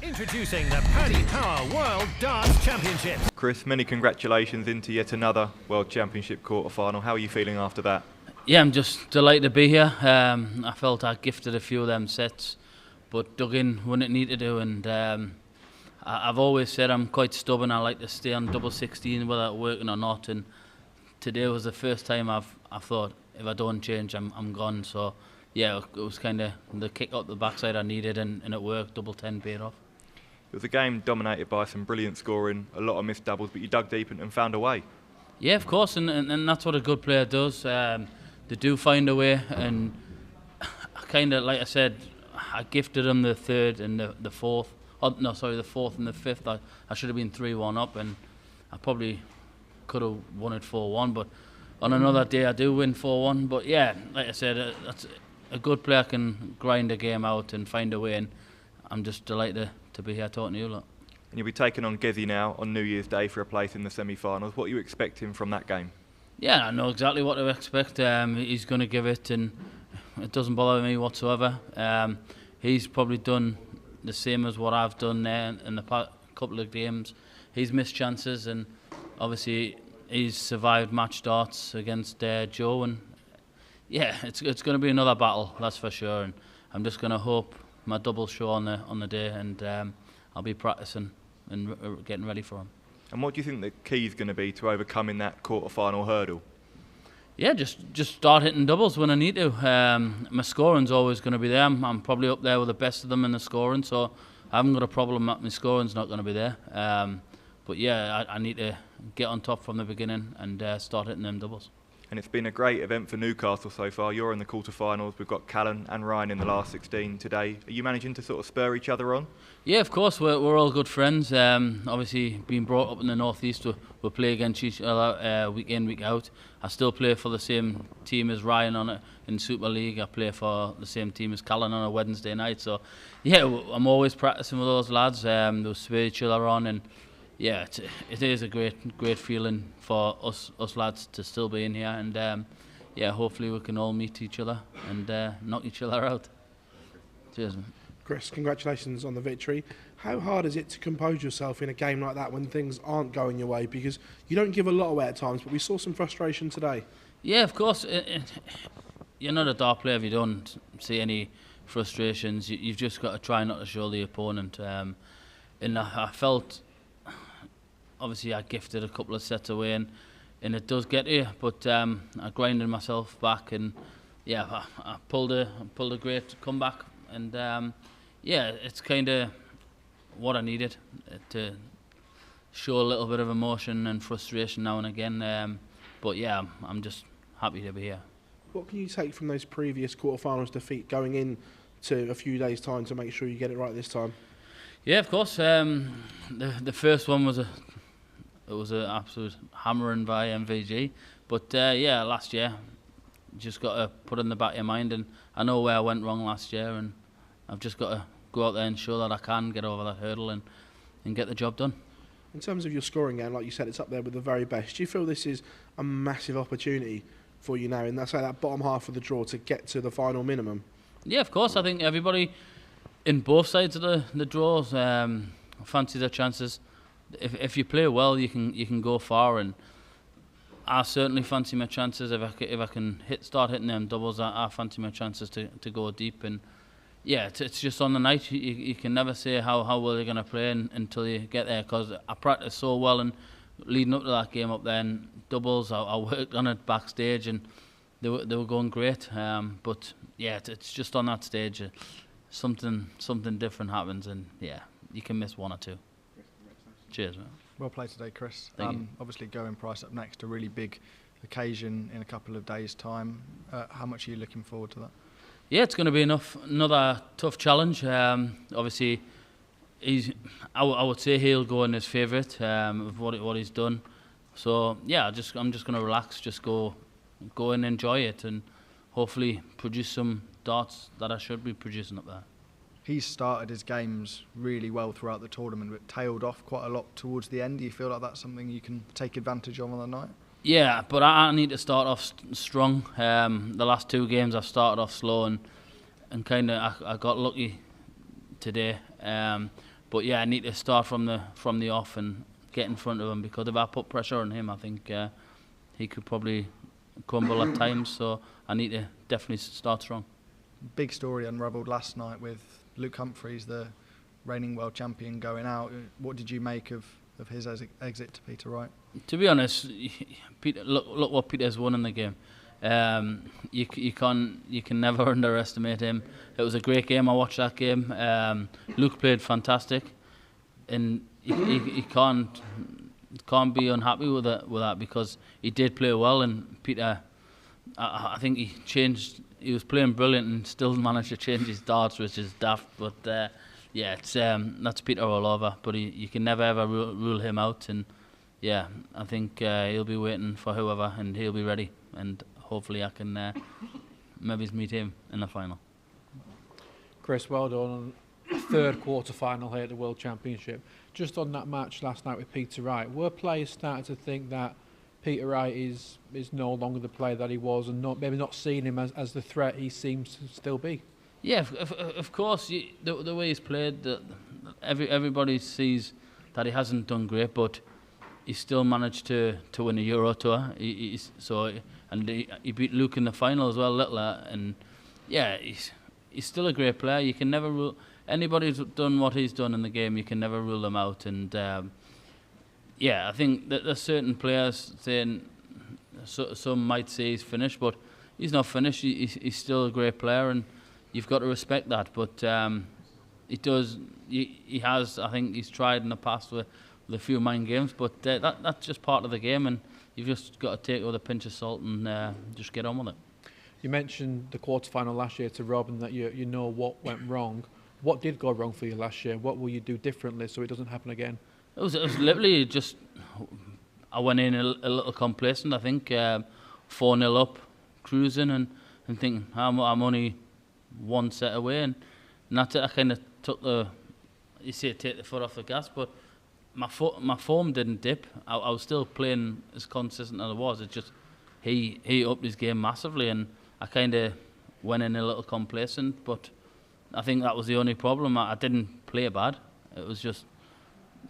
Introducing the Paddy Power World Darts Championships. Chris, many congratulations into yet another World Championship quarter-final. How are you feeling after that? Yeah, I'm just delighted to be here. I felt I gifted a few of them sets, but dug in when it needed to, and I've always said I'm quite stubborn. I like to stay on double 16 whether it's working or not, and today was the first time I thought if I don't change I'm gone. So yeah, it was kind of the kick up the backside I needed, and it worked. Double 10 paid off. It was a game dominated by some brilliant scoring, a lot of missed doubles, but you dug deep and found a way. Yeah, of course, and that's what a good player does. They do find a way, and kind of like I said, I gifted them the third and the fourth. Oh, no, sorry, the fourth and the fifth. I should have been 3-1 up, and I probably could have won it 4-1. But on another day, I do win 4-1. But yeah, like I said, that's a good player can grind a game out and find a way. And I'm just delighted to be here talking to you lot. And you'll be taking on Gezi now on New Year's Day for a place in the semi-finals. What are you expecting from that game? Yeah, I know exactly what to expect. He's going to give it, and it doesn't bother me whatsoever. He's probably done the same as what I've done there in the couple of games. He's missed chances, and obviously he's survived match darts against Joe. And yeah, it's going to be another battle, that's for sure. And I'm just going to hope my doubles show on the day, and I'll be practicing and getting ready for him. And what do you think the key is going to be to overcoming that quarter-final hurdle? Yeah, just start hitting doubles when I need to. My scoring's always going to be there. I'm probably up there with the best of them in the scoring, so I haven't got a problem that my scoring's not going to be there. But yeah, I need to get on top from the beginning and start hitting them doubles. And it's been a great event for Newcastle so far. You're in the quarter-finals. We've got Cullen and Ryan in the last 16 today. Are you managing to sort of spur each other on? Yeah, of course. We're all good friends. Obviously, being brought up in the northeast, we play against each other week in, week out. I still play for the same team as Ryan on it in Super League. I play for the same team as Cullen on a Wednesday night. So yeah, I'm always practicing with those lads. They'll spur each other on, and yeah, it is a great feeling for us lads to still be in here, and yeah, hopefully we can all meet each other and knock each other out. Cheers, man. Chris, congratulations on the victory. How hard is it to compose yourself in a game like that when things aren't going your way? Because you don't give a lot away at times, but we saw some frustration today. Yeah, of course. You're not a dart player if you don't see any frustrations. You've just got to try not to show the opponent. And I felt, obviously I gifted a couple of sets away, and it does get to you, but I grinded myself back, and yeah, I pulled a great comeback, and yeah, it's kind of what I needed to show a little bit of emotion and frustration now and again, but yeah, I'm just happy to be here. What can you take from those previous quarterfinals defeat going in to a few days' time to make sure you get it right this time? Yeah, of course. The first one was an absolute hammering by MVG, but yeah, last year you just got to put it in the back of your mind, and I know where I went wrong last year, and I've just got to go out there and show that I can get over that hurdle and get the job done. In terms of your scoring game, like you said, it's up there with the very best. Do you feel this is a massive opportunity for you now in that bottom half of the draw to get to the final minimum? Yeah, of course. I think everybody in both sides of the draws fancy their chances. If you play well, you can go far, and I certainly fancy my chances. If I can start hitting them doubles, I fancy my chances to go deep. And yeah, it's just on the night. You can never say how well you're going to play until you get there, because I practiced so well and leading up to that game up there, and doubles, I worked on it backstage, and they were going great. But yeah, it's just on that stage, something different happens, and yeah, you can miss one or two. Cheers, man. Well played today, Chris. Thank you. Obviously, going price up next, a really big occasion in a couple of days' time. How much are you looking forward to that? Yeah, it's going to be another tough challenge. Obviously, I would say he'll go in his favourite of what he's done. So yeah, I'm just going to relax, just go and enjoy it, and hopefully produce some darts that I should be producing up there. He's started his games really well throughout the tournament, but tailed off quite a lot towards the end. Do you feel like that's something you can take advantage of on the night? Yeah, but I need to start off strong. The last two games I've started off slow, and kind of I got lucky today. But yeah, I need to start from the off and get in front of him, because if I put pressure on him, I think he could probably crumble at times. So I need to definitely start strong. Big story unravelled last night with Luke Humphries, the reigning world champion, going out. What did you make of his exit to Peter Wright? To be honest, Peter, look what Peter's won in the game. You can never underestimate him. It was a great game. I watched that game. Luke played fantastic, and he can't be unhappy with that, because he did play well. And Peter, I think he changed. He was playing brilliant and still managed to change his darts, which is daft. But yeah, it's that's Peter all over. But you can never ever rule him out. And yeah, I think he'll be waiting for whoever, and he'll be ready. And hopefully I can maybe meet him in the final. Chris, well done on a third quarter final here at the World Championship. Just on that match last night with Peter Wright, were players starting to think that Peter Wright is no longer the player that he was, and maybe not seeing him as the threat he seems to still be? Yeah, of course. The way he's played, everybody sees that he hasn't done great, but he still managed to win a Euro Tour. He beat Luke in the final as well, Littler, and yeah, he's still a great player. You can never rule anybody who's done what he's done in the game. You can never rule them out, and yeah, I think that there's certain players saying some might say he's finished, but he's not finished. He's still a great player, and you've got to respect that. But he has. I think he's tried in the past with a few mind games, but that's just part of the game, and you've just got to take it with a pinch of salt and just get on with it. You mentioned the quarter-final last year to Rob, and that you know what went wrong. What did go wrong for you last year? What will you do differently so it doesn't happen again? It was literally just, I went in a little complacent. I think 4-0 up, cruising, and thinking I'm only one set away, and that's it. I kind of took take the foot off the gas, but my form didn't dip. I was still playing as consistent as I was. It's just he upped his game massively, and I kind of went in a little complacent. But I think that was the only problem. I didn't play bad. It was just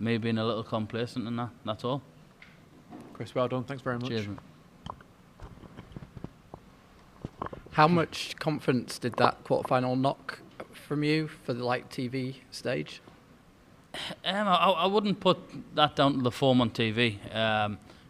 me being a little complacent, and that's all. Chris, well done. Thanks very much. Cheers, mate. How much confidence did that quarter-final knock from you for the TV stage? I wouldn't put that down to the form on TV,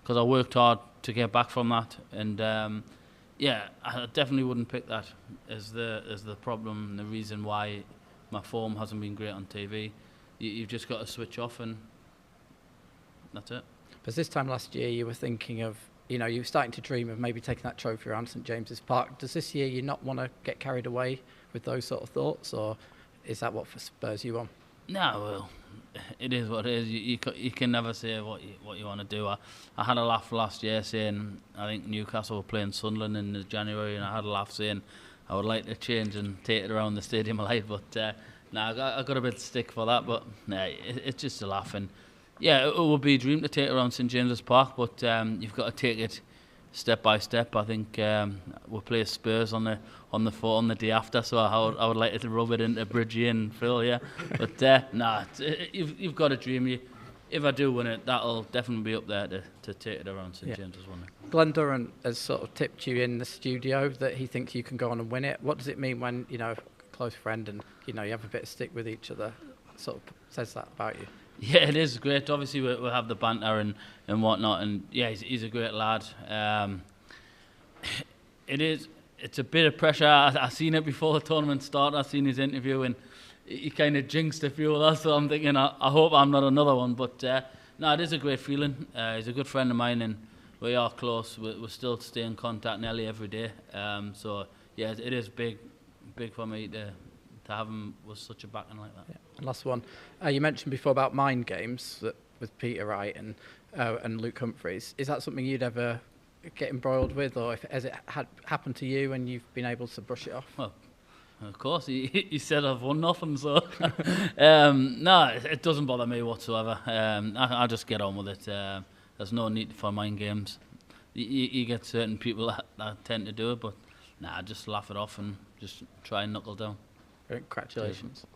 because I worked hard to get back from that, and yeah, I definitely wouldn't pick that as the problem and the reason why my form hasn't been great on TV. You've just got to switch off, and that's it. Because this time last year you were thinking of, you were starting to dream of maybe taking that trophy around St James's Park. Does this year you not want to get carried away with those sort of thoughts, or is that what spurs you on? No, well, it is what it is. You can never say what you want to do. I had a laugh last year saying I think Newcastle were playing Sunderland in January, and I had a laugh saying I would like to change and take it around the Stadium of Light, but I got a bit of stick for that, but it's just a laugh. And yeah, it would be a dream to take it around St James's Park, but you've got to take it step by step. I think we'll play Spurs on the day after, so I would like to rub it into Bridgie and Phil, yeah. But you've got a dream. If I do win it, that'll definitely be up there to take it around St James's one. Glenn Durrant has sort of tipped you in the studio that he thinks you can go on and win it. What does it mean when a close friend and you have a bit of stick with each other sort of says that about you? Yeah, it is great. Obviously, we'll have the banter and whatnot, and yeah, he's a great lad. It's a bit of pressure. I seen it before the tournament started. I seen his interview, and he kind of jinxed a few of us. So I'm thinking, I hope I'm not another one. But no, it is a great feeling. He's a good friend of mine, and we are close. We still stay in contact nearly every day. So yeah, it is big for me to have him with such a backing like that. Yeah. And last one, you mentioned before about mind games with Peter Wright and Luke Humphries. Is that something you'd ever get embroiled with, or has it happened to you and you've been able to brush it off? Well, of course, he said I've won nothing, so no, it doesn't bother me whatsoever. I just get on with it. There's no need for mind games. You get certain people that tend to do it, but I just laugh it off and just try and knuckle down. Congratulations. Cheers.